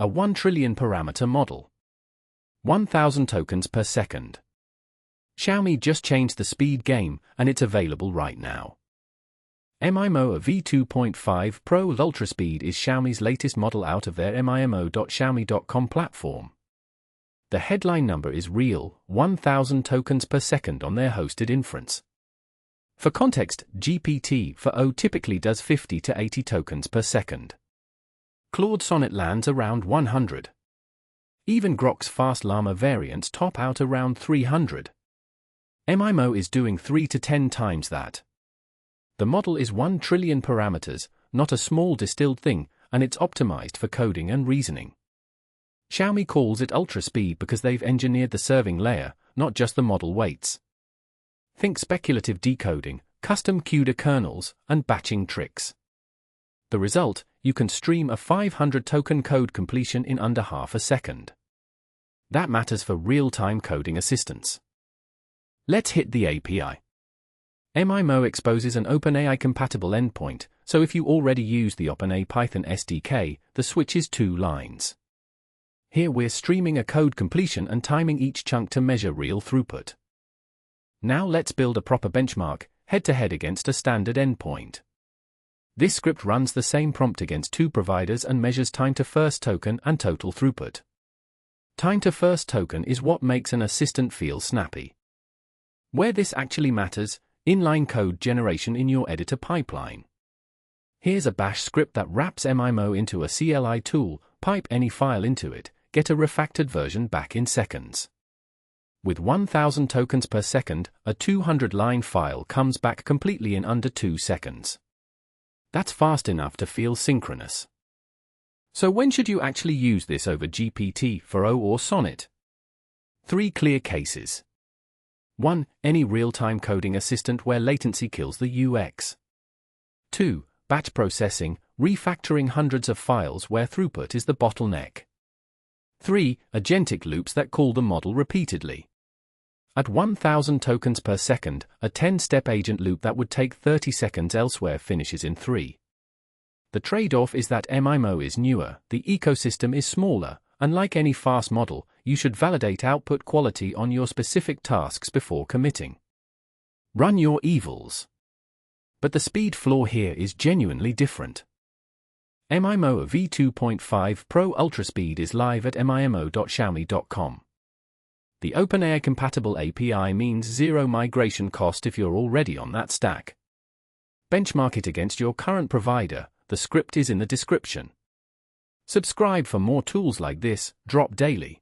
A 1 trillion parameter model. 1000 tokens per second. Xiaomi just changed the speed game, and it's available right now. MiMo-v2.5 Pro Ultra Speed is Xiaomi's latest model out of their MiMo.Xiaomi.com platform. The headline number is real, 1000 tokens per second on their hosted inference. For context, GPT-4o typically does 50 to 80 tokens per second. Claude Sonnet lands around 100. Even Grok's Fast Llama variants top out around 300. MiMo is doing 3 to 10 times that. The model is 1 trillion parameters, not a small distilled thing, and it's optimized for coding and reasoning. Xiaomi calls it ultra speed because they've engineered the serving layer, not just the model weights. Think speculative decoding, custom CUDA kernels, and batching tricks. The result, you can stream a 500 token code completion in under half a second. That matters for real-time coding assistance. Let's hit the API. MiMo exposes an OpenAI-compatible endpoint, so if you already use the OpenAI Python SDK, the switch is 2 lines. Here we're streaming a code completion and timing each chunk to measure real throughput. Now let's build a proper benchmark, head-to-head against a standard endpoint. This script runs the same prompt against 2 providers and measures time to first token and total throughput. Time to first token is what makes an assistant feel snappy. Where this actually matters, inline code generation in your editor pipeline. Here's a bash script that wraps MiMo into a CLI tool, pipe any file into it, get a refactored version back in seconds. With 1000 tokens per second, a 200-line file comes back completely in under 2 seconds. That's fast enough to feel synchronous. So when should you actually use this over GPT-4o or Sonnet? 3 clear cases. 1. Any real-time coding assistant where latency kills the UX. 2. Batch processing, refactoring hundreds of files where throughput is the bottleneck. 3. Agentic loops that call the model repeatedly. At 1000 tokens per second, a 10-step agent loop that would take 30 seconds elsewhere finishes in 3. The trade-off is that MiMo is newer, the ecosystem is smaller, and like any fast model, you should validate output quality on your specific tasks before committing. Run your evils. But the speed floor here is genuinely different. MiMo-v2.5 Pro Ultra Speed is live at MiMo.Xiaomi.com. The OpenAI-compatible API means zero migration cost if you're already on that stack. Benchmark it against your current provider, the script is in the description. Subscribe for more tools like this, drop daily.